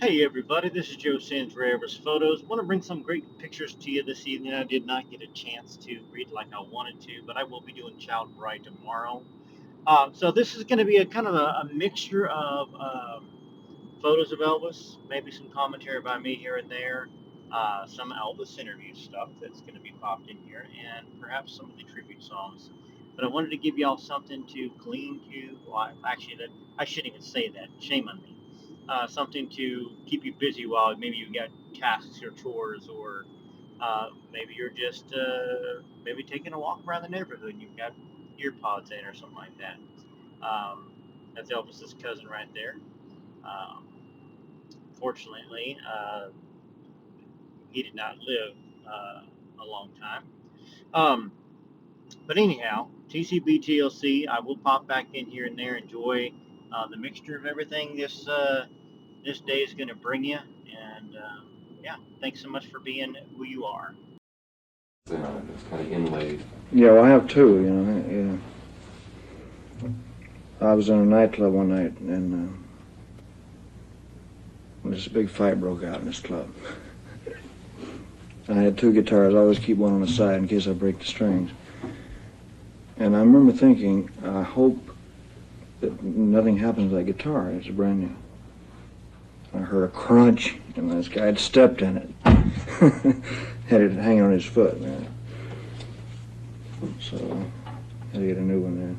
Hey everybody, this is Joe Sands Rivers Photos. Want to bring some great pictures to you this evening. I did not get a chance to read like I wanted to, but I will be doing Child Bride tomorrow. So this is going to be a kind of a mixture of photos of Elvis, maybe some commentary by me here and there, some Elvis interview stuff that's going to be popped in here, and perhaps some of the tribute songs. But I wanted to give y'all something to glean to. Well, actually, that I shouldn't even say that. Shame on me. Something to keep you busy while maybe you got tasks or chores, or maybe you're just maybe taking a walk around the neighborhood and you've got ear pods in or something like that. Um, that's Elvis's cousin right there. Um, Fortunately, he did not live a long time. Um, but anyhow, TCB TLC, I will pop back in here and there, enjoy the mixture of everything this day is going to bring you. And yeah, thanks so much for being who you are. It's kind of inlaid. Yeah, well, I have two, you know. Yeah. I was in a nightclub one night, and this big fight broke out in this club. I had two guitars. I always keep one on the side in case I break the strings. And I remember thinking, I hope that nothing happens to that guitar. It's brand new. I heard a crunch, and this guy had stepped in it. Had it hanging on his foot, man. So I had to get a new one there.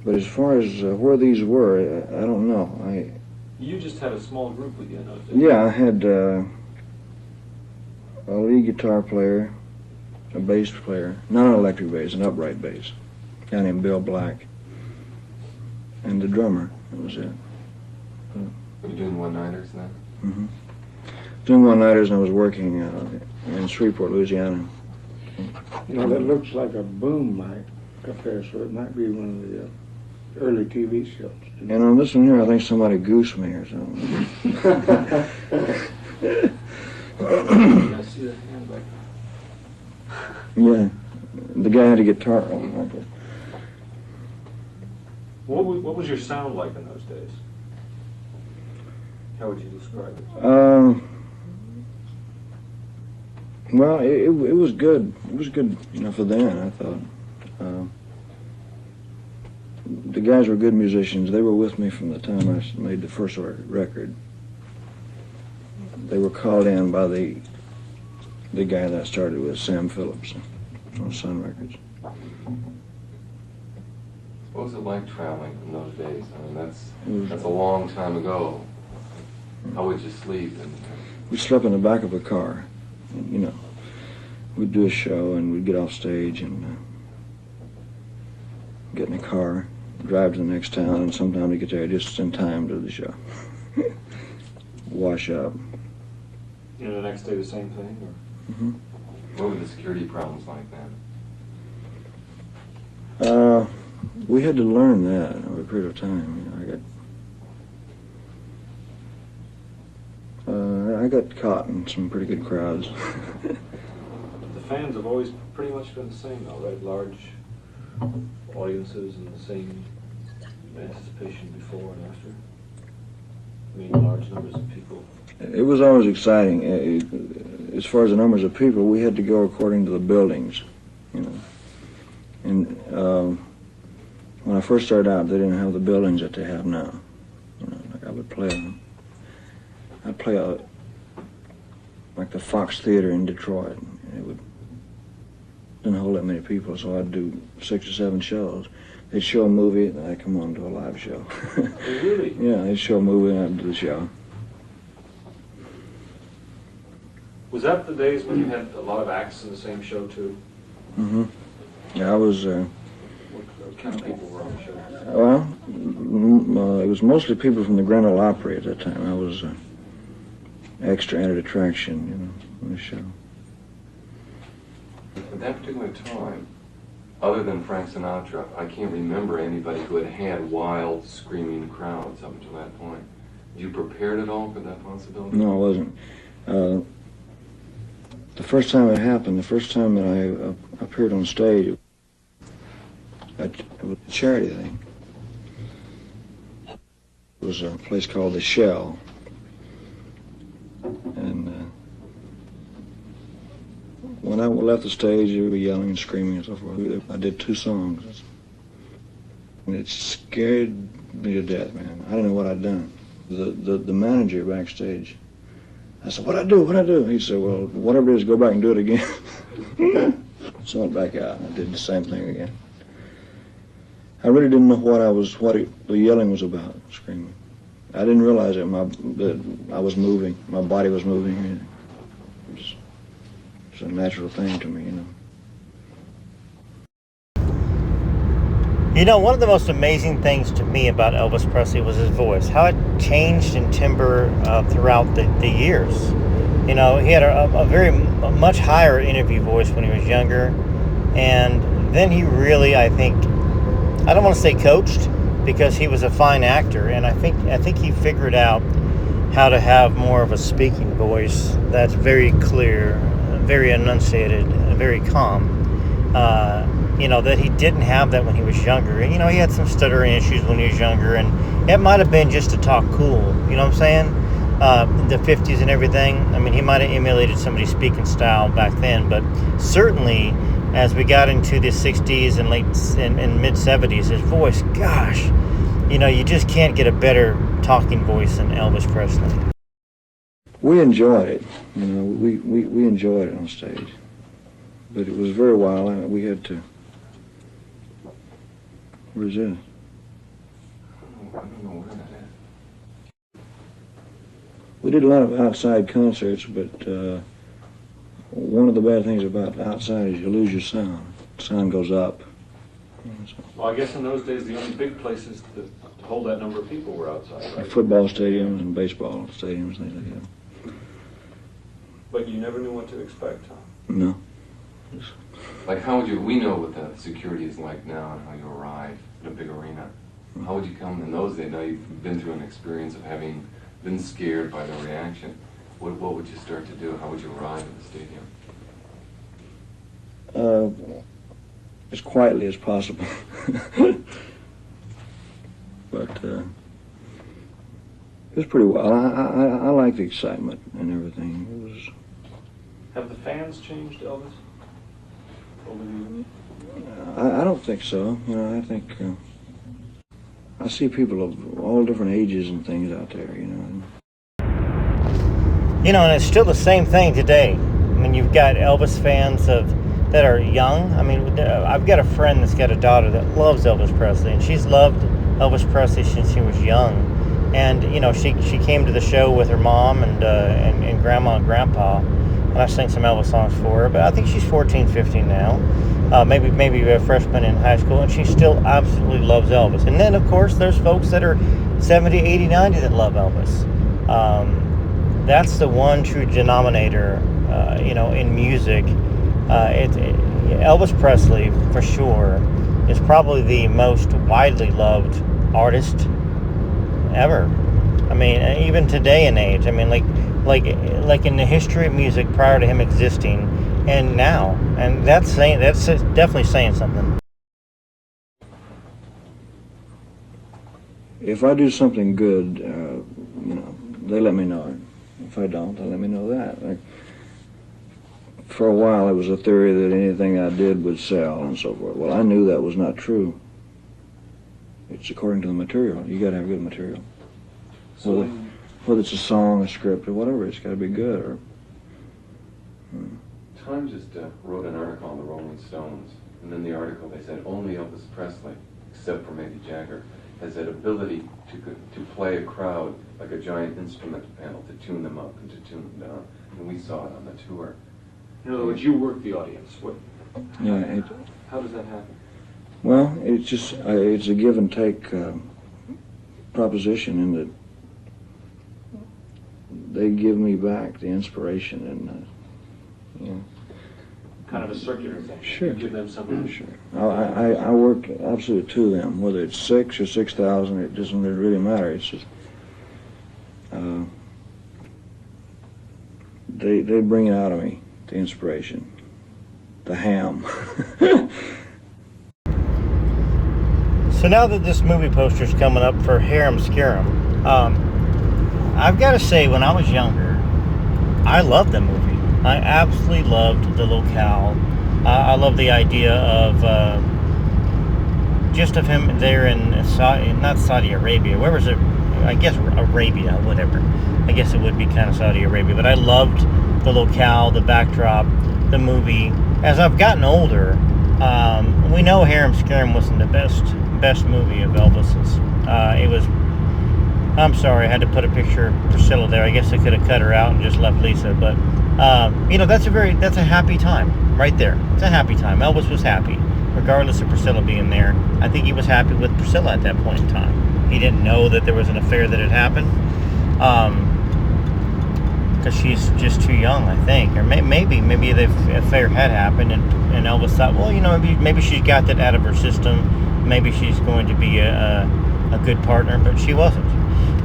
But as far as where these were, I don't know. You just had a small group with you, no? Yeah, I had a lead guitar player, a bass player, not an electric bass, an upright bass, a guy named Bill Black, and the drummer. That was it. Were you doing one-nighters then? Mm-hmm. Doing one-nighters, and I was working in Shreveport, Louisiana. You know, that looks like a boom mic up there, so it might be one of the early TV shows. And on this one here, I think somebody goosed me or something. I see that hand back. Yeah, the guy had a guitar on like that. What was your sound like in those days? How would you describe it? Well, it was good. It was good, you know, for then, I thought. The guys were good musicians. They were with me from the time I made the first record. They were called in by the guy that I started with, Sam Phillips, on Sun Records. What was it like traveling in those days? I mean, that's a long time ago. How would you sleep? We slept in the back of a car. And, you know, we'd do a show and we'd get off stage and get in a car, drive to the next town, and sometimes we get there just in time to the show. Wash up. You know, the next day the same thing? Or? Mm-hmm. What were the security problems like then? We had to learn that over a period of time. You know, I got caught in some pretty good crowds. The fans have always pretty much been the same, though, right? Large audiences and the same anticipation before and after. I mean, large numbers of people. It was always exciting. As far as the numbers of people, we had to go according to the buildings, you know. And when I first started out, they didn't have the buildings that they have now. You know, like I'd play like the Fox Theater in Detroit. And didn't hold that many people, so I'd do 6 or 7 shows. They'd show a movie, and I'd come on to a live show. Really? Yeah, they'd show a movie, and I'd do the show. Was that the days when you had a lot of acts in the same show, too? Mm-hmm. Yeah, I was... What kind of people were on the show? Well, it was mostly people from the Grand Ole Opry at that time. I was extra added attraction, you know, on the show. At that particular time, other than Frank Sinatra, I can't remember anybody who had wild, screaming crowds up until that point. Were you prepared at all for that possibility? No, I wasn't. The first time it happened, the first time that I appeared on stage, it was a charity thing. It was a place called The Shell when I left the stage, they were yelling and screaming and so forth. I did 2 songs. And it scared me to death, man. I didn't know what I'd done. The manager backstage, I said, what'd I do? He said, well, whatever it is, go back and do it again. So I went back out and I did the same thing again. I really didn't know what the yelling was about, screaming. I didn't realize that I was moving, my body was moving. It's a natural thing to me, you know. You know, one of the most amazing things to me about Elvis Presley was his voice, how it changed in timbre throughout the years. You know, he had a much higher interview voice when he was younger, and then he really, I don't want to say coached, because he was a fine actor, and I think he figured out how to have more of a speaking voice that's very clear, very enunciated, very calm. You know, that he didn't have that when he was younger. You know, he had some stuttering issues when he was younger, and it might have been just to talk cool, you know what I'm saying? The 50s and everything. I mean, he might have emulated somebody's speaking style back then, but certainly as we got into the 60s and mid 70s, his voice, gosh, you know, you just can't get a better talking voice than Elvis Presley. We enjoyed it, you know, we enjoyed it on stage. But it was very wild, and we had to resist. I don't know where that is. We did a lot of outside concerts, but one of the bad things about outside is you lose your sound. Sound goes up. Well, I guess in those days, the only big places to hold that number of people were outside, right? Football stadiums and baseball stadiums, things like that. But you never knew what to expect, huh? No. Like, how would you, we know what the security is like now and how you arrive in a big arena. How would you come in those days? Now you've been through an experience of having been scared by the reaction. What would you start to do? How would you arrive at the stadium? As quietly as possible. But it was pretty well. I like the excitement and everything. It was. Have the fans changed, Elvis? Over the years? I don't think so. You know, I think I see people of all different ages and things out there. You know. You know, and it's still the same thing today. I mean, you've got Elvis fans that are young. I mean, I've got a friend that's got a daughter that loves Elvis Presley, and she's loved Elvis Presley since she was young. And you know, she came to the show with her mom and grandma and grandpa, and I sang some Elvis songs for her. But I think she's 14, 15 now, maybe a freshman in high school, and she still absolutely loves Elvis. And then, of course, there's folks that are 70, 80, 90 that love Elvis. That's the one true denominator, you know, in music. Elvis Presley, for sure, is probably the most widely loved artist ever. I mean, even today and age. I mean, like in the history of music prior to him existing, and now, and that's definitely saying something. If I do something good, you know, they let me know it. If I don't, they let me know that. For a while, it was a theory that anything I did would sell and so forth. Well, I knew that was not true. It's according to the material. You got to have good material. So Whether it's a song, a script, or whatever, it's got to be good. Or Time just wrote an article on the Rolling Stones, and in the article they said only Elvis Presley, except for maybe Jagger, has that ability to play a crowd like a giant instrument panel, to tune them up and to tune them down. And we saw it on the tour. in other words, you work the audience. yeah, How does that happen? well, it's just it's a give and take proposition in that they give me back the inspiration and you know. Kind of a circular thing. Sure. You give them something. Sure. I work absolutely to them, whether it's 6 or 6,000, it doesn't really matter. It's just they bring it out of me, the inspiration, the ham. So now that this movie poster's coming up for Harem Scarum, I've got to say, when I was younger, I loved the movie. I absolutely loved the locale. I love the idea of just of him there in not Saudi Arabia. Where was it? I guess Arabia, whatever. I guess it would be kind of Saudi Arabia. But I loved the locale, the backdrop, the movie. As I've gotten older, we know Harem Scarum wasn't the best movie of Elvis's. It was. I'm sorry, I had to put a picture of Priscilla there. I guess I could have cut her out and just left Lisa. But that's a happy time right there. It's a happy time. Elvis was happy, regardless of Priscilla being there. I think he was happy with Priscilla at that point in time. He didn't know that there was an affair that had happened, because she's just too young, I think, or maybe the affair had happened, and Elvis thought, well, maybe she's got that out of her system. Maybe she's going to be a good partner, but she wasn't.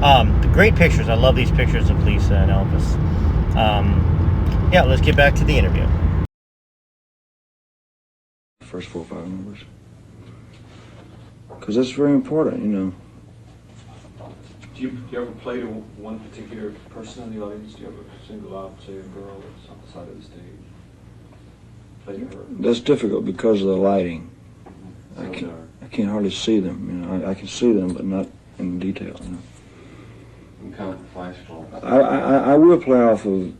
The great pictures. I love these pictures of Lisa and Elvis. Let's get back to the interview. First 4 or 5 numbers, because that's very important. Do you ever play to one particular person in the audience? Do you ever single out, say, a girl that's on the side of the stage? Play to her? That's difficult because of the lighting. So I can't hardly see them. I can see them, but not in detail. And count the flash bulbs. I will play off of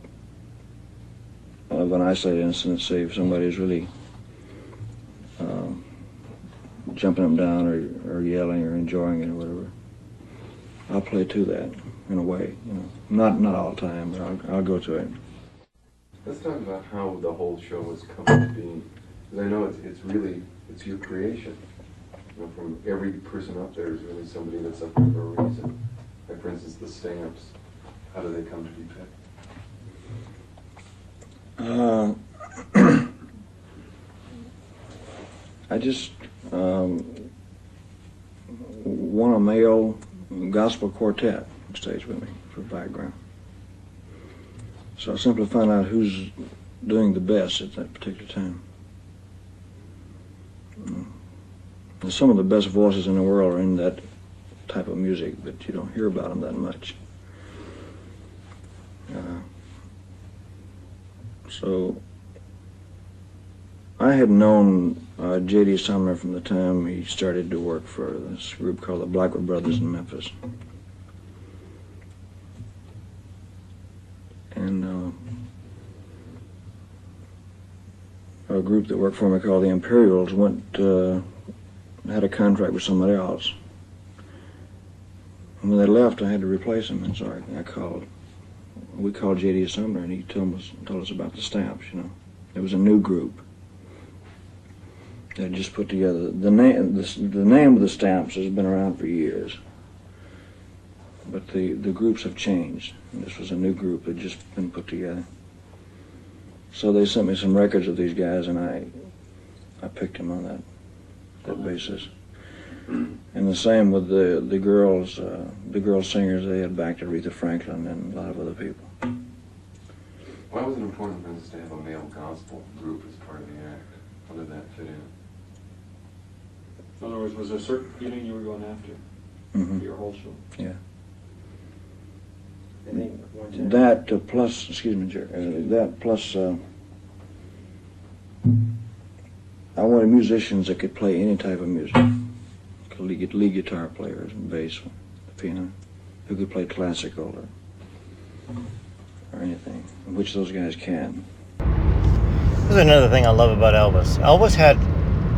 an isolated incident, say if somebody's really jumping up and down or yelling or enjoying it or whatever. I'll play to that in a way, Not all the time, but I'll go to it. Let's talk about how the whole show has come to being. Because I know it's your creation. From every person up there is really somebody that's up there for a reason. Like, for instance, the stamps. How do they come to be picked? I just want a male gospel quartet on stage with me for background. So I simply find out who's doing the best at that particular time. And some of the best voices in the world are in that type of music, but you don't hear about them that much. So I had known J.D. Sumner from the time he started to work for this group called the Blackwood Brothers in Memphis. And a group that worked for me called the Imperials had a contract with somebody else. And when they left, I had to replace them, and so we called J.D. Sumner, and he told us about the stamps, It was a new group. They just put together the name of the stamps has been around for years, but the groups have changed. And this was a new group that just been put together. So they sent me some records of these guys, and I picked them on that basis. And the same with the girl singers. They had backed Aretha Franklin and a lot of other people. Why was it important for us to have a male gospel group as part of the act? How did that fit in? In other words, was there a certain feeling you were going after for your whole show? Yeah. That plus, excuse me, Jerry, that plus, I wanted musicians that could play any type of music. Lead guitar players and bass, piano, who could play classical or anything, which those guys can. This is another thing I love about Elvis. Elvis had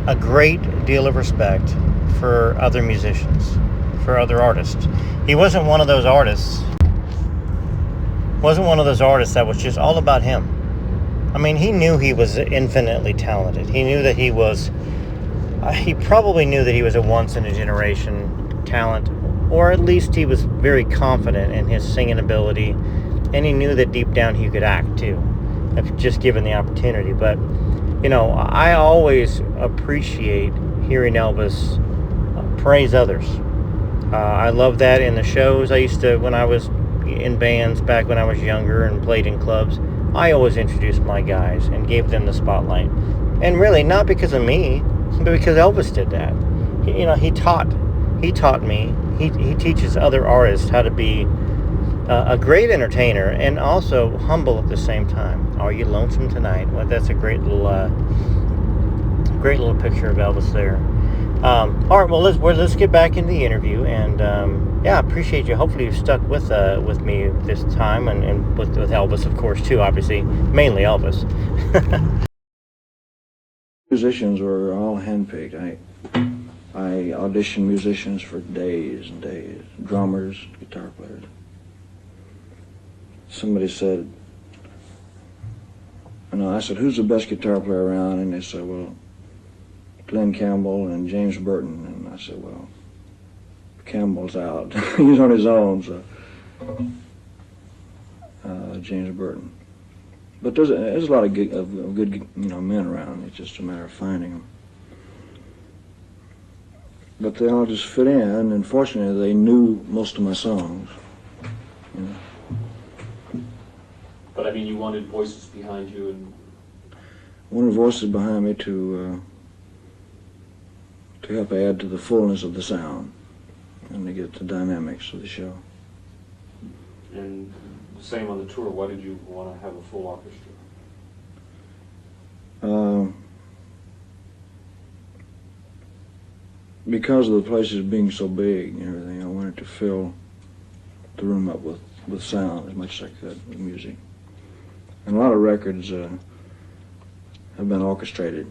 a great deal of respect for other musicians, for other artists. He wasn't one of those artists that was just all about him. I mean, he knew he was infinitely talented. He knew that he probably knew that he was a once-in-a-generation talent, or at least he was very confident in his singing ability, and he knew that deep down he could act too, if just given the opportunity. But, I always appreciate hearing Elvis praise others. I love that in the shows. I used to, when I was in bands back when I was younger and played in clubs, I always introduced my guys and gave them the spotlight. And really, not because of me, but because Elvis did that. He taught me. He teaches other artists how to be a great entertainer and also humble at the same time. Are you lonesome tonight? Well, that's a great little picture of Elvis there. All right, well, let's get back into the interview, and yeah, I appreciate you. Hopefully, you stuck with me this time, and with Elvis, of course, too. Obviously, mainly Elvis. Musicians were all handpicked. I auditioned musicians for days and days. Drummers, guitar players. Somebody said, I said, who's the best guitar player around? And they said, well, Glenn Campbell and James Burton. And I said, well, Campbell's out. He's on his own, so James Burton. But there's a lot of good men around. It's just a matter of finding them. But they all just fit in, and fortunately they knew most of my songs. But I mean, you wanted voices behind you, and wanted voices behind me to help add to the fullness of the sound and to get the dynamics of the show. And same on the tour. Why did you want to have a full orchestra? Because of the places being so big and everything, I wanted to fill the room up with sound as much as I could, with music. And a lot of records have been orchestrated.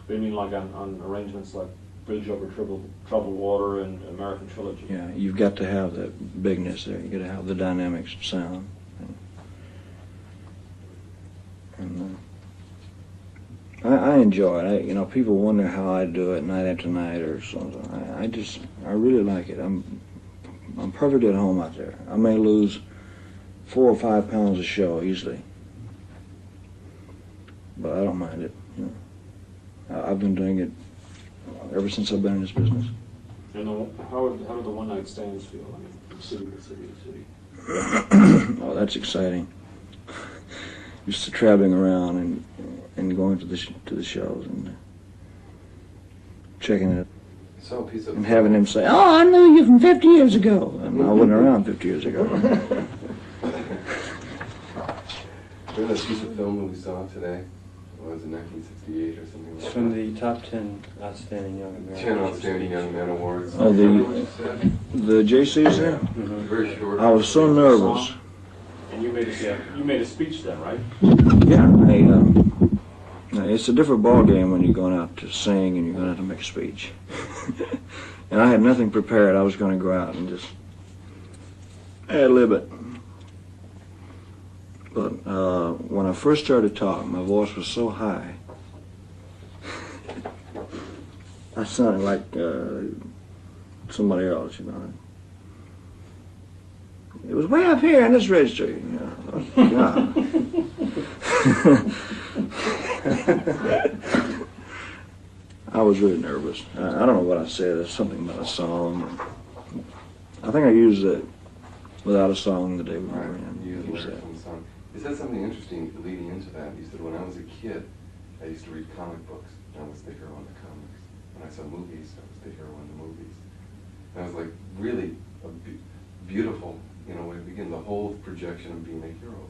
You mean like on arrangements like Bridge Over Troubled Water and American Trilogy? Yeah, you've got to have that bigness there. You've got to have the dynamics of sound. And I enjoy it. People wonder how I do it night after night or something. I really like it. I'm perfectly at home out there. I may lose 4 or 5 pounds a show easily, but I don't mind it. I've been doing it ever since I've been in this business. And how do the one-night stands feel? I mean, from city to city to city. Oh, that's exciting. Used to traveling around and going to the shows and checking it, I saw a piece of and having them say, "Oh, I knew you from 50 years ago," and I wasn't around 50 years ago. Remember that piece of film that we saw today? What was it, 1968 or something like It's from the top 10 outstanding young Americans. 10 Outstanding Young Men Awards. Oh, Remember what you said? the JCs there? Very short. I was so nervous. And you made a speech then, right? Yeah, it's a different ball game when you're going out to sing and you're going out to make a speech. And I had nothing prepared. I was going to go out and just ad-lib it. But when I first started talking, my voice was so high. I sounded like somebody else, It was way up here in this register, God. I was really nervous. I don't know what I said. There's something about a song. I think I used it without a song the day we were in. You used lyrics from the song. You said something interesting leading into that. You said, when I was a kid, I used to read comic books. I was the hero in the comics. When I saw movies, I was the hero in the movies. And I was like, really beautiful, way to begin. The whole projection of being a hero.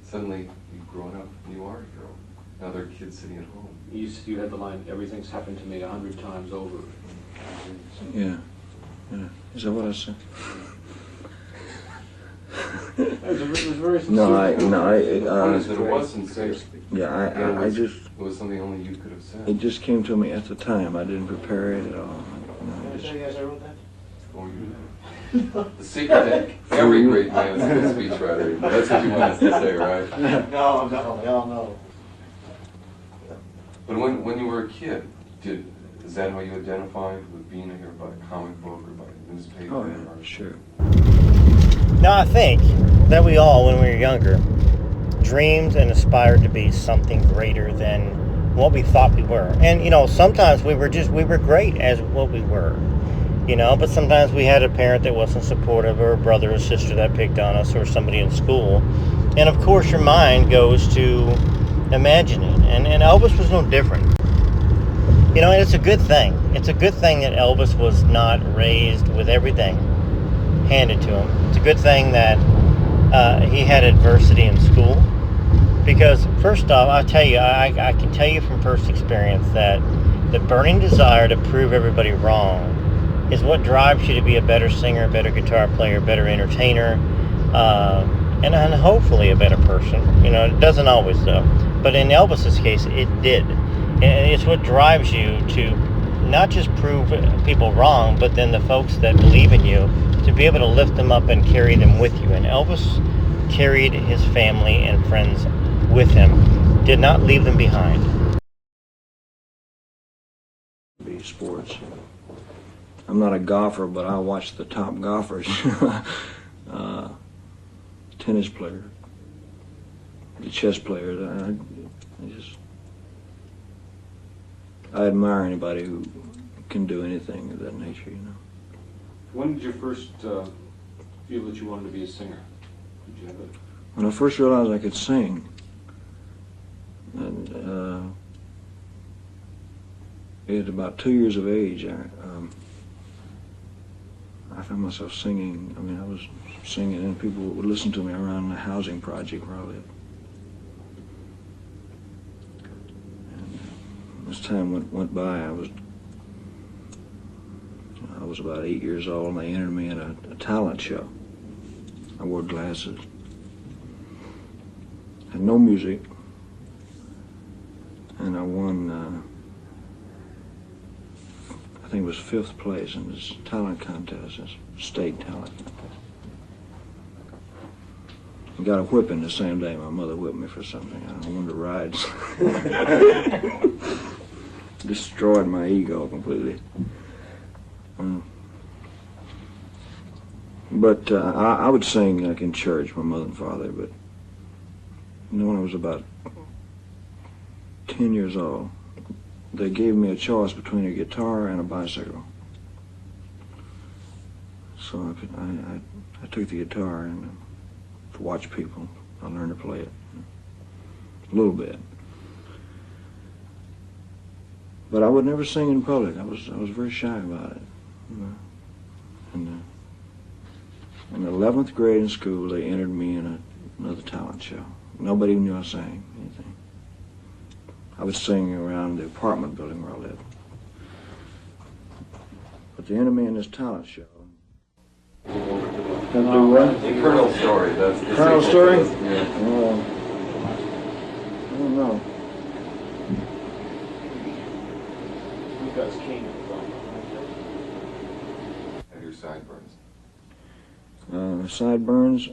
Suddenly, you've grown up and you are a hero. Now there are kids sitting at home. You had the line, "Everything's happened to me 100 times over." Yeah. Is that what I said? It was very sincere. It was sincere. Yeah, I just, It was something only you could have said. it just came to me at the time. I didn't prepare it at all. Can I tell you guys I wrote that? Oh, you did. The secret that every great man is a good speechwriter. That's what you want us to say, right? No, no. But when you were a kid, is that how you identified with being a hero, by a comic book or by a newspaper? Oh, yeah, sure. Now, I think that we all, when we were younger, dreamed and aspired to be something greater than what we thought we were. And, sometimes we were great as what we were. But sometimes we had a parent that wasn't supportive, or a brother or sister that picked on us, or somebody in school. And of course your mind goes to imagining. And Elvis was no different. And it's a good thing. It's a good thing that Elvis was not raised with everything. handed to him. It's a good thing that he had adversity in school, because first off, I tell you, I can tell you from first experience that the burning desire to prove everybody wrong is what drives you to be a better singer, a better guitar player, a better entertainer, and hopefully a better person. It doesn't always though, but in Elvis's case, it did. And it's what drives you to not just prove people wrong, but then the folks that believe in you, to be able to lift them up and carry them with you. And Elvis carried his family and friends with him, did not leave them behind. Be sports. I'm not a golfer, but I watch the top golfers. Tennis players, the chess players. I admire anybody who can do anything of that nature. When did you first feel that you wanted to be a singer? Did you have it? When I first realized I could sing, and at about 2 years of age, I found myself singing. I was singing, and people would listen to me around the housing project where I lived. And as time went by, I was about 8 years old, and they entered me in a talent show. I wore glasses. Had no music, and I won, I think it was 5th place in this talent contest, this state talent contest. I got a whipping the same day. My mother whipped me for something. I wanted to ride. Destroyed my ego completely. But I would sing like in church, my mother and father, but when I was about 10 years old, they gave me a choice between a guitar and a bicycle. So I took the guitar and to watch people. I learned to play it a little bit. But I would never sing in public. I was very shy about it. And in the 11th grade in school, they entered me in another talent show. Nobody knew I sang anything. I would sing around the apartment building where I lived. But they entered me in this talent show. Do what? The Colonel Story. That's the Colonel sequel Story? to this, yeah. I don't know. Because King. And your sideburns. Sideburns.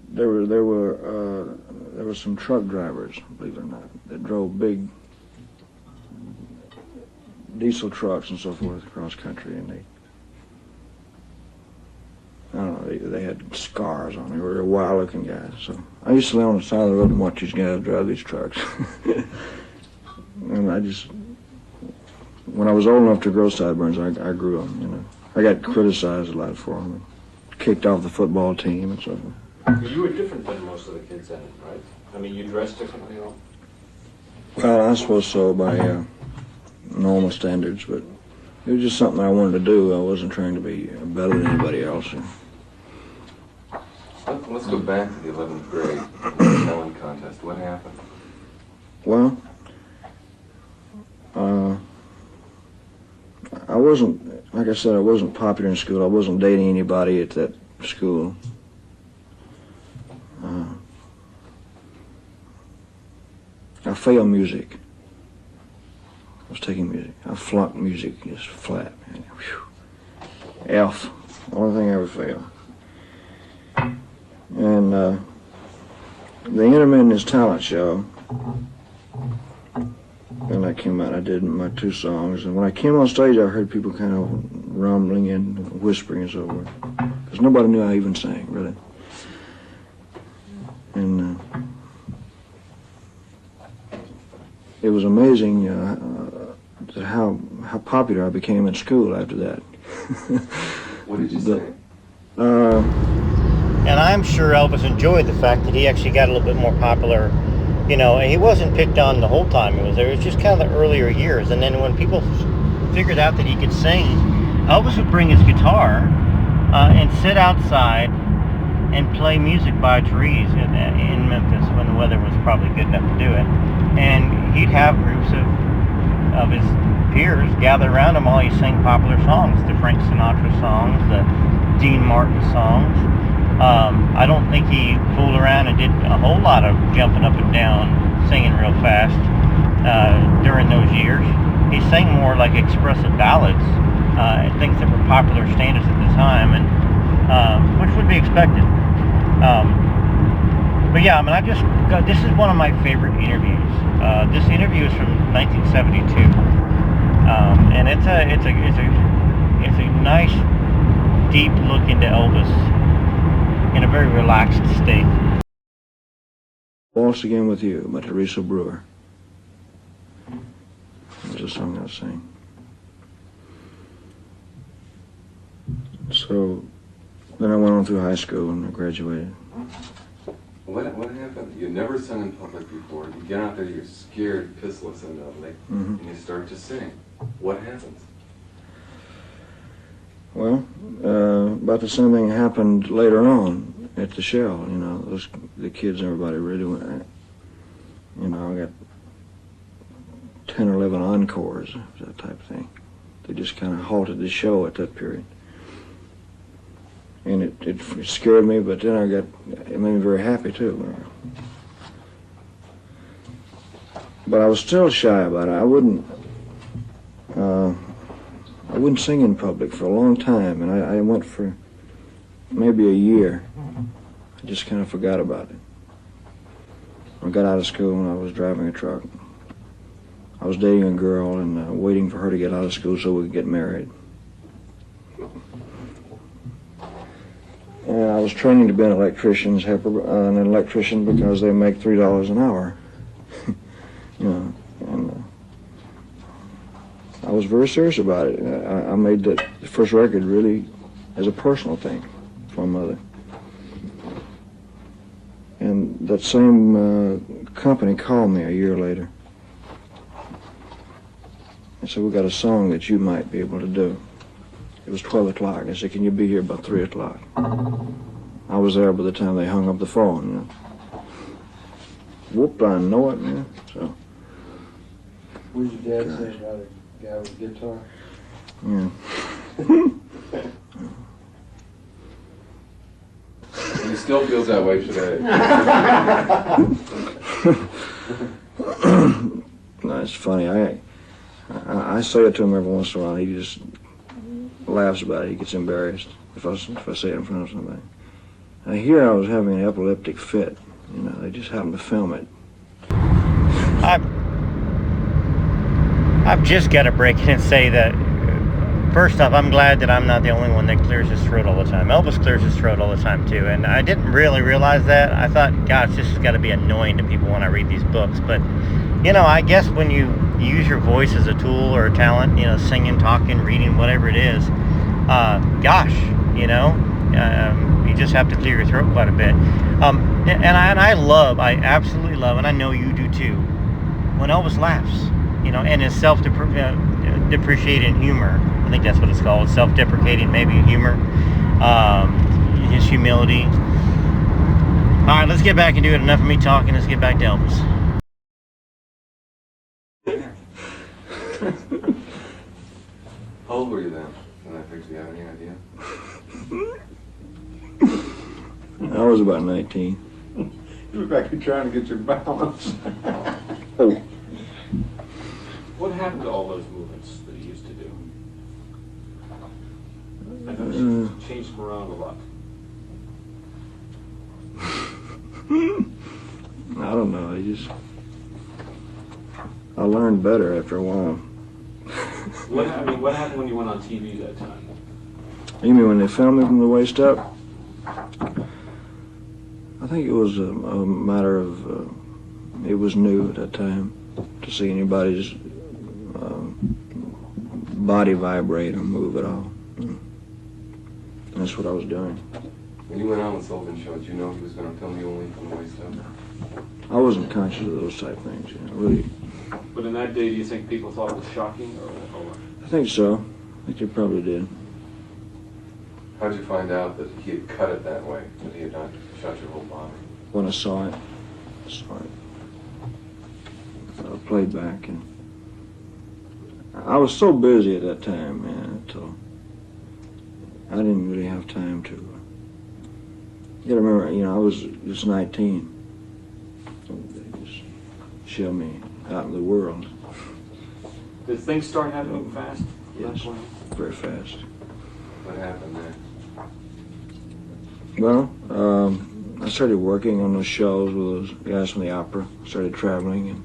There were some truck drivers, believe it or not, that drove big diesel trucks and so forth across country, and they had scars on them. They were wild-looking guys. So I used to lay on the side of the road and watch these guys drive these trucks. And when I was old enough to grow sideburns, I grew them. I got criticized a lot for them, kicked off the football team and so forth. You were different than most of the kids then, right? I mean, you dressed differently at all? Well, I suppose so by normal standards, but it was just something I wanted to do. I wasn't trying to be better than anybody else. Let's go back to the 11th grade talent contest. What happened? Well, I wasn't, like I said, I wasn't popular in school. I wasn't dating anybody at that school. I failed music. I was taking music. I flunked music just flat. F. Only thing I ever failed. And they entered me in this talent show. And I came out, I did my 2 songs. And when I came on stage, I heard people kind of rumbling and whispering and so forth. Because nobody knew I even sang, really. And it was amazing how popular I became in school after that. What did you say? And I'm sure Elvis enjoyed the fact that he actually got a little bit more popular. He wasn't picked on the whole time he was there. It was just kind of the earlier years. And then when people figured out that he could sing, Elvis would bring his guitar and sit outside and play music by trees in Memphis when the weather was probably good enough to do it. And he'd have groups of his peers gather around him while he sang popular songs, the Frank Sinatra songs, the Dean Martin songs. I don't think he fooled around and did a whole lot of jumping up and down, singing real fast during those years. He sang more like expressive ballads, things that were popular standards at the time, and which would be expected. But yeah, I mean, this is one of my favorite interviews. This interview is from 1972, and it's a nice, deep look into Elvis in a very relaxed state. Waltz Again With You by Teresa Brewer. That's a song I sang. So then I went on through high school and I graduated. What happened? You never sung in public before. You get out there, you're scared, pissless, and you start to sing. What happens? Well, about the same thing happened later on at the Shell. You know, the kids, everybody really went. You know, I got 10 or 11 encores, that type of thing. They just kind of halted the show at that period. And it scared me, but then it made me very happy too. But I was still shy about it. I wouldn't sing in public for a long time, and I went for maybe a year. I just kind of forgot about it. I got out of school and I was driving a truck. I was dating a girl and waiting for her to get out of school so we could get married. And I was training to be an electrician because they make $3 an hour. You know, and I was very serious about it. I made the first record really as a personal thing for my mother. And that same company called me a year later and said, "We got a song that you might be able to do." It was 12 o'clock. They said, "Can you be here about 3 o'clock?" I was there by the time they hung up the phone. You know. Whoop, I know it, man. So. What did your dad say about a guy with a guitar? Yeah. He still feels that way today. No, it's funny. I say it to him every once in a while. He just laughs about it. He gets embarrassed if I say it in front of somebody. Here I was having an epileptic fit. You know, they just happened to film it. I've just got to break in and say that, first off, I'm glad that I'm not the only one that clears his throat all the time. Elvis clears his throat all the time, too. And I didn't really realize that. I thought, gosh, this has got to be annoying to people when I read these books. But, you know, I guess when you use your voice as a tool or a talent, you know, singing, talking, reading, whatever it is, gosh, you know, you just have to clear your throat quite a bit. And I absolutely love, and I know you do too, when Elvis laughs, you know, and his self-depreciating humor. I think that's what it's called, self-deprecating maybe humor, his humility. All right, let's get back and do it. Enough of me talking. Let's get back to Elvis. How old were you then? Do you have any idea? I was about 19. You look like you're trying to get your balance. Oh. What happened to all those movements that he used to do? I noticed you changed them around a lot. I don't know. I learned better after a while. What happened when you went on TV that time? You mean when they filmed me from the waist up? I think it was a matter of, it was new at that time to see anybody's body vibrate or move at all. And that's what I was doing. When you went on with Sullivan Show, did you know he was going to film you only from the waist up? I wasn't conscious of those type things, you know, really. But in that day, do you think people thought it was shocking, or? I think so. think they probably did. How'd you find out that he had cut it that way, that he had not shot your whole body? When I saw it. So I played back, and I was so busy at that time, man, so I didn't really have time to. You gotta remember, you know, I was just 19. So they just shoved me out in the world. Did things start happening fast? Yes, very fast. What happened there? Well, I started working on those shows with those guys from the opera. Started traveling and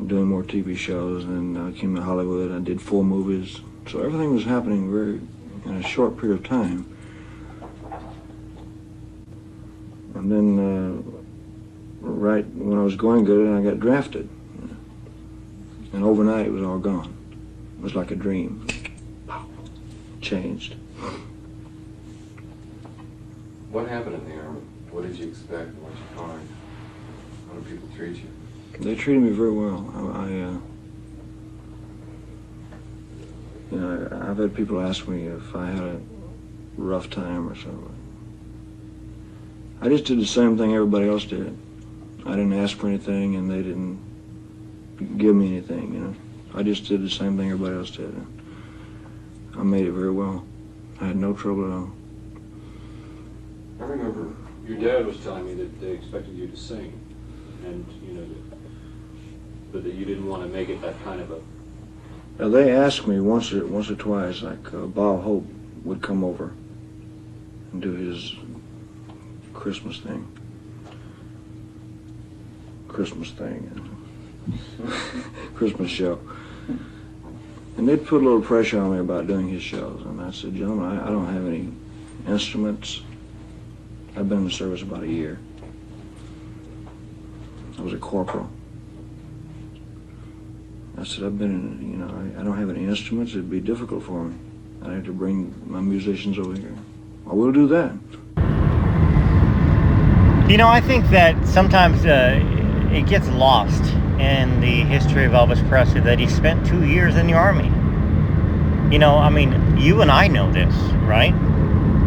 doing more TV shows, and I came to Hollywood. I did 4 movies, so everything was happening very in a short period of time. And then, right when I was going good, I got drafted, and overnight it was all gone. It was like a dream. Changed. What happened in the Army? What did you expect and what did you find? How do people treat you? They treated me very well. You know, I've had people ask me if I had a rough time or something. I just did the same thing everybody else did. I didn't ask for anything, and they didn't give me anything, you know. I just did the same thing everybody else did. I made it very well. I had no trouble at all. I remember your dad was telling me that they expected you to sing, and but that you didn't want to make it that kind of a. Now, they asked me once or twice, like Bob Hope would come over and do his Christmas thing. Christmas show. And they'd put a little pressure on me about doing his shows, and I said, gentlemen, I don't have any instruments. I've been in the service about a year. I was a corporal. I said, I don't have any instruments. It'd be difficult for me. I'd have to bring my musicians over here. I will do that. You know, I think that sometimes it gets lost in the history of Elvis Presley that he spent 2 years in the Army. You know, I mean, you and I know this, right?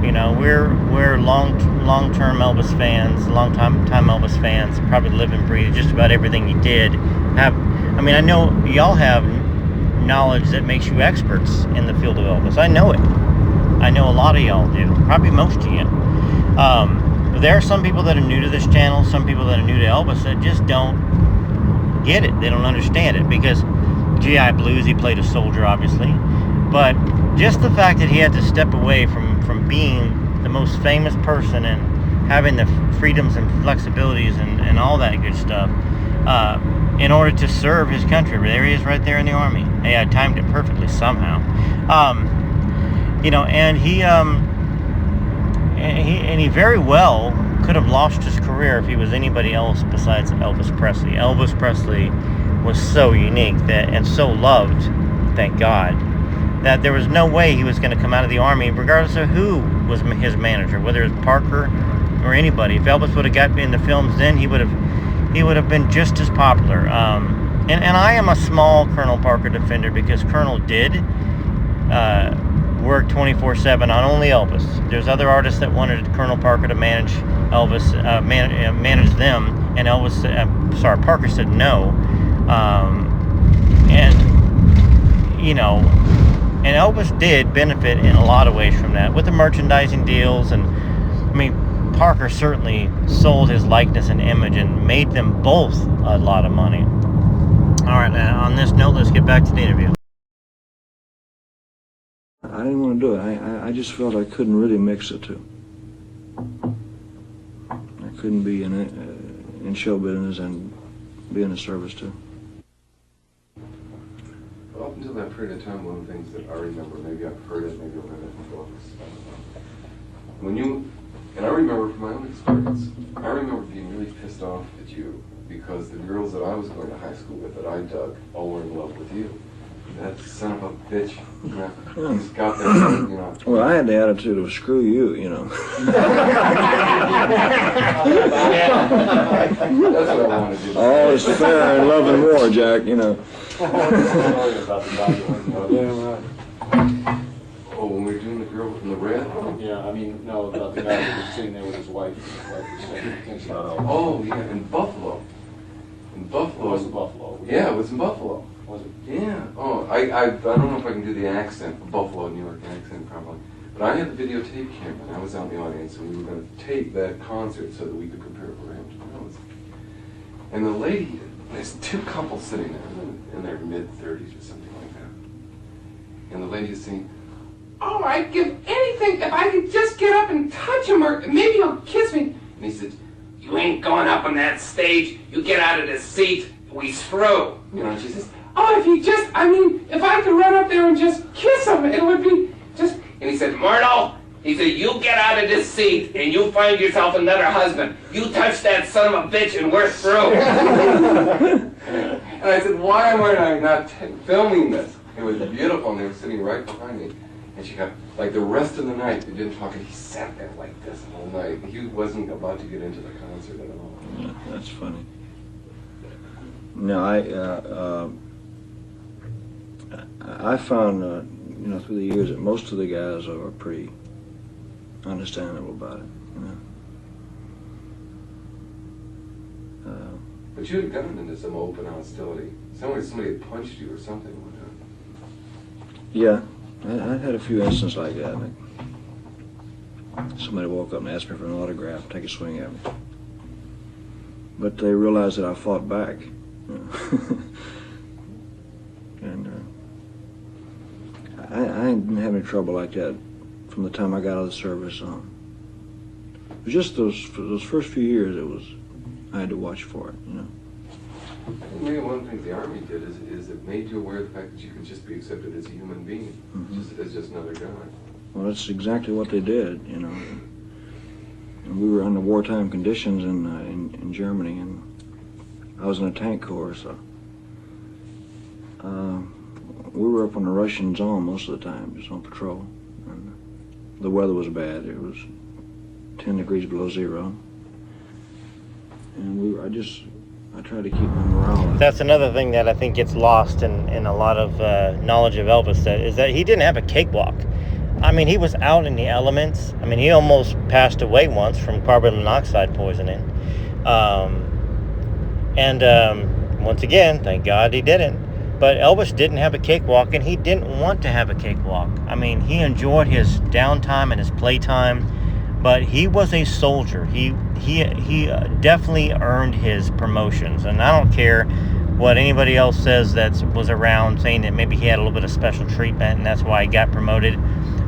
You know, we're long-term Elvis fans, long-time Elvis fans, probably live and breathe just about everything he did. I know y'all have knowledge that makes you experts in the field of Elvis. I know it. I know a lot of y'all do. Probably most of you. There are some people that are new to this channel, some people that are new to Elvis that just don't get it. They don't understand it because GI Blues, he played a soldier, obviously. But just the fact that he had to step away from being the most famous person and having the freedoms and flexibilities and all that good stuff in order to serve his country. There he is right there in the Army. Hey, I timed it perfectly somehow. You know, and he very well could have lost his career if he was anybody else besides Elvis Presley. Elvis Presley was so unique and so loved, thank God, that there was no way he was going to come out of the Army, regardless of who was his manager, whether it was Parker or anybody. If Elvis would have got in the films then, he would have been just as popular. And I am a small Colonel Parker defender because Colonel did work 24/7 on only Elvis. There's other artists that wanted Colonel Parker to manage Elvis, manage them, and Parker said no. And you know, and Elvis did benefit in a lot of ways from that with the merchandising deals, and I mean, Parker certainly sold his likeness and image and made them both a lot of money. All right, now on this note, let's get back to the interview. I didn't want to do it. I just felt I couldn't really mix the two. I couldn't be in show business and be in the service too. Well, up until that period of time, one of the things that I remember, maybe I've heard it, maybe I've read it in books, and I remember from my own experience, I remember being really pissed off at you because the girls that I was going to high school with that I dug all were in love with you. That son of a bitch, he's got there, you know. Well, I had the attitude of screw you, you know. That's what I want to do. All is fair in love and war, Jack, you know. About the guy that went in the audience. Yeah, right. Oh, when we were doing the girl in the red? Yeah, I mean, no, about the guy that was sitting there with his wife. His wife was saying things about Elvis. Oh, yeah, in Buffalo. In It Buffalo. was in Buffalo. Yeah, it was in Buffalo. Was it? Yeah. Oh, I don't know if I can do the accent, the Buffalo, New York accent probably. But I had the videotape camera, and I was out in the audience, and we were going to tape that concert so that we could compare it for him to Elvis. And the lady, there's two couples sitting there in their mid-30s or something like that. And the lady is saying, "Oh, I'd give anything if I could just get up and touch him, or maybe he'll kiss me." And he said, "You ain't going up on that stage. You get out of the seat, we screw." You know, and she says, "Oh, if you just, I mean, if I could run up there and just kiss him, it would be just..." And he said, "Myrtle," he said, "you get out of this seat and you find yourself another husband. You touch that son of a bitch and we're through." And I said, "Why am I not filming this?" It was beautiful, and they were sitting right behind me. And she got, like, the rest of the night, they didn't talk, and he sat there like this the whole night. He wasn't about to get into the concert at all. Yeah, that's funny. No, I found, through the years that most of the guys are pretty understandable about it, you know. But you had gotten into some open hostility. Somebody had punched you or something one time. Yeah, I had a few instances like that. Like somebody woke up and asked me for an autograph, take a swing at me. But they realized that I fought back. You know. And I didn't have any trouble like that from the time I got out of the service on. It was just those first few years I had to watch for it, you know. I think maybe one of the things the Army did is it made you aware of the fact that you could just be accepted as a human being, as just another guy. Well, that's exactly what they did, you know. And we were under wartime conditions in Germany, and I was in a tank corps, so we were up on the Russian zone most of the time, just on patrol. And the weather was bad. It was 10 degrees below zero. And I tried to keep my morale up. That's another thing that I think gets lost in a lot of knowledge of Elvis, is that he didn't have a cakewalk. I mean, he was out in the elements. I mean, he almost passed away once from carbon monoxide poisoning. Once again, thank God he didn't. But Elvis didn't have a cakewalk, and he didn't want to have a cakewalk. I mean, he enjoyed his downtime and his playtime, but he was a soldier. He definitely earned his promotions, and I don't care what anybody else says that was around saying that maybe he had a little bit of special treatment and that's why he got promoted.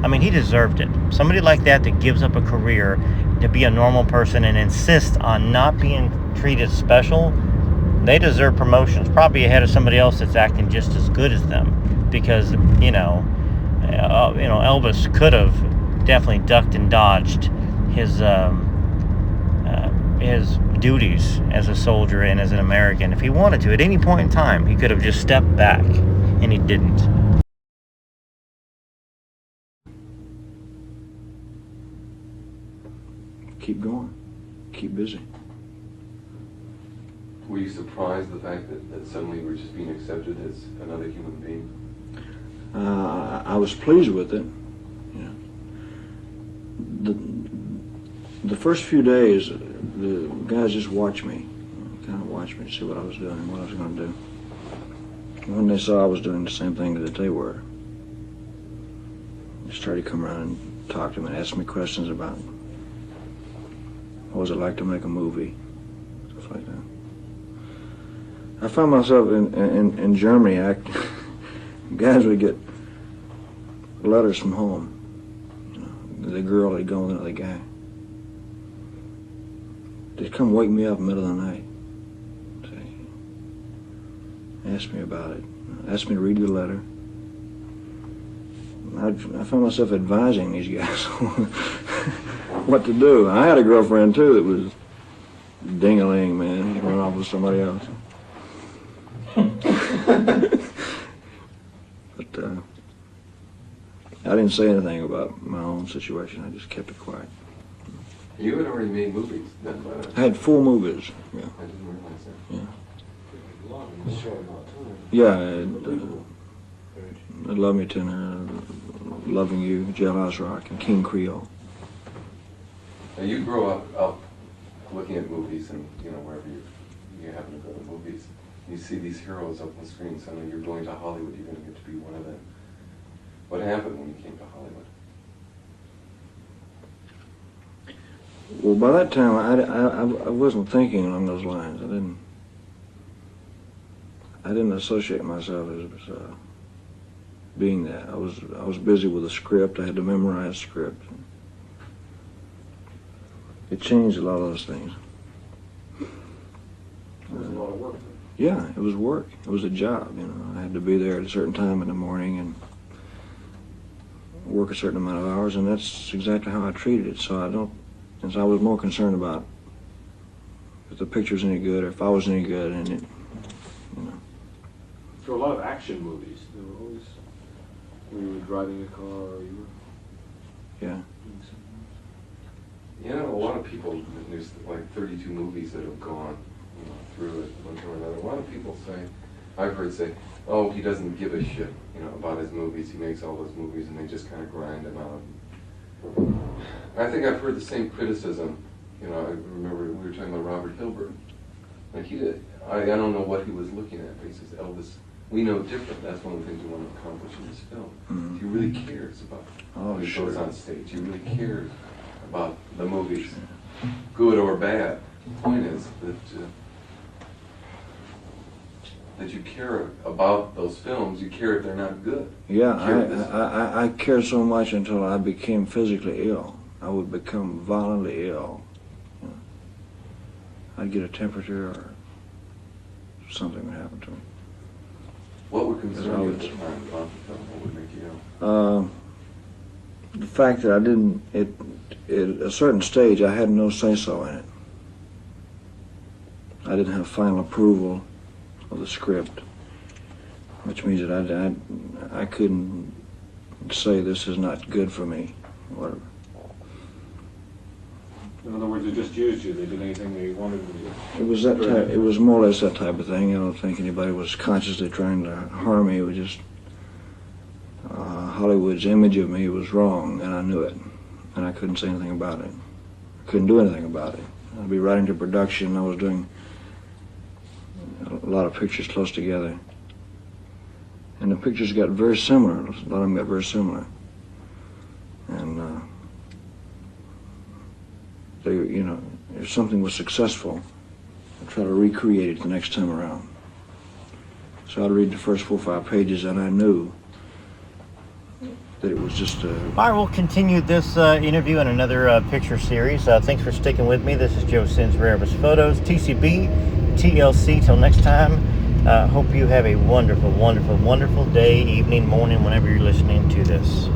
I mean, he deserved it. Somebody like that gives up a career to be a normal person and insists on not being treated special, they deserve promotions, probably ahead of somebody else that's acting just as good as them. Because Elvis could have definitely ducked and dodged his duties as a soldier and as an American if he wanted to. At any point in time, he could have just stepped back, and he didn't. Keep going. Keep busy. Were you surprised the fact that suddenly you were just being accepted as another human being? I was pleased with it. You know, the first few days, the guys just watched me, kind of watched me to see what I was doing, what I was going to do. And when they saw I was doing the same thing that they were, they started to come around and talk to me and ask me questions about what was it like to make a movie, stuff like that. I found myself in Germany, guys would get letters from home. You know, the girl had gone with another guy. They'd come wake me up in the middle of the night. Say, ask me about it. Ask me to read your letter. I found myself advising these guys what to do. I had a girlfriend too that was ding-a-ling, man. She went off with somebody else. But I didn't say anything about my own situation. I just kept it quiet. You had already made movies then by that. I had 4 movies. Yeah. I didn't realize that. Yeah. lot in a short amount of time. Yeah, Unbelievable. Love Me Tender, Loving You, Jailhouse Rock, and King Creole. Now you grow up looking at movies, and wherever you happen to go to movies, you see these heroes up on screen. Suddenly you're going to Hollywood. You're going to get to be one of them. What happened when you came to Hollywood? Well, by that time, I wasn't thinking along those lines. I didn't associate myself as being that. I was busy with a script. I had to memorize script. It changed a lot of those things. It was a lot of work. Yeah, it was work. It was a job. I had to be there at a certain time in the morning and work a certain amount of hours, and that's exactly how I treated it. So I was more concerned about if the picture's any good or if I was any good, and it. There were a lot of action movies. There were always when you were driving a car or you were Yeah. doing something. A lot of people, there's like 32 movies that have gone through it one time or another. A lot of people I've heard say, oh, he doesn't give a shit, about his movies. He makes all those movies and they just kind of grind them out. I think I've heard the same criticism. I remember we were talking about Robert Hilburn. Like I don't know what he was looking at, but he says, Elvis, we know different. That's one of the things we want to accomplish in this film. Mm-hmm. He really cares about when he goes on stage. He really cares about the movies, good or bad. The point is that you care about those films. You care if they're not good. Yeah, I cared so much until I became physically ill. I would become violently ill. I'd get a temperature or something would happen to me. What would concern you at the time about the film? What would make you ill? The fact that I didn't, at a certain stage, I had no say-so in it. I didn't have final approval of the script, which means that I couldn't say this is not good for me, or whatever. In other words, they just used you. They did anything they wanted to do. It was that type. It was more or less that type of thing. I don't think anybody was consciously trying to harm me. It was just Hollywood's image of me was wrong, and I knew it, and I couldn't say anything about it. I couldn't do anything about it. I'd be writing to production. I was doing a lot of pictures close together, and the pictures got very similar. A lot of them got very similar, and they, if something was successful, I'd try to recreate it the next time around. So I'd read the first 4 or 5 pages, and I knew that it was just All right, we'll continue this interview in another picture series. Thanks for sticking with me. This is Joe Sins Rarest Photos, TCB, TLC. Till next time, hope you have a wonderful, wonderful, wonderful day, evening, morning, whenever you're listening to this.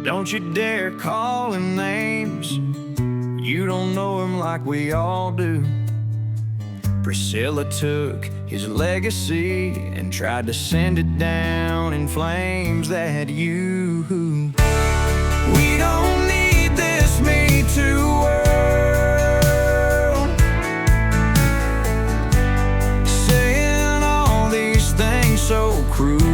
Don't you dare call him names. You don't know him like we all do. Priscilla took his legacy and tried to send it down in flames. That you. We don't need this Me Too world, saying all these things so cruel.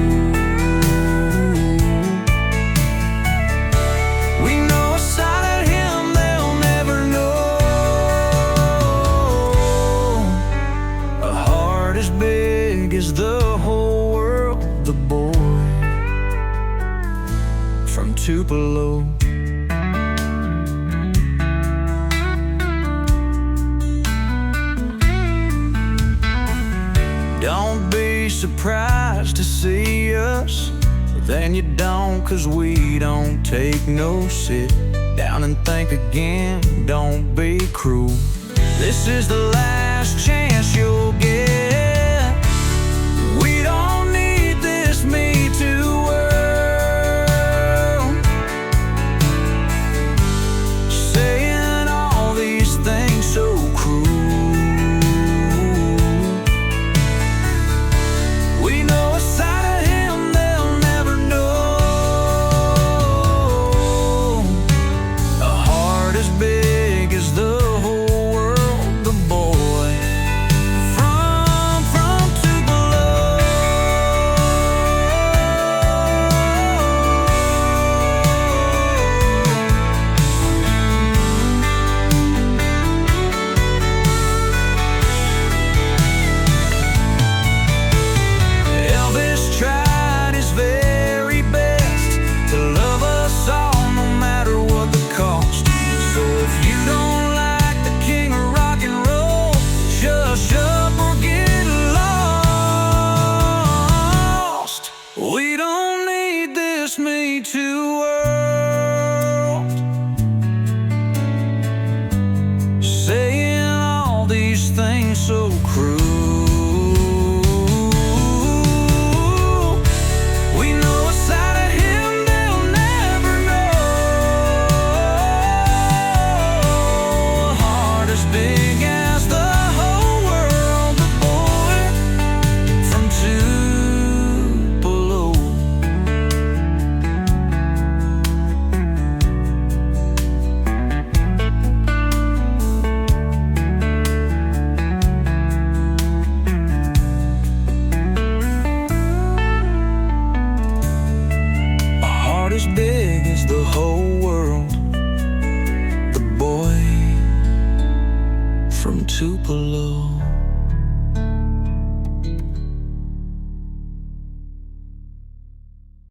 Is the whole world the boy from Tupelo? Don't be surprised to see us, then you don't, 'cause we don't take no sit down and think again. Don't be cruel. This is the last chance you'll get. Me Too world, saying all these things so cruel. We know a so cruel. We know a side of him they'll never know. A heart as big as the whole world, the boy from Tupelo. As big as the whole world, the boy from Tupelo.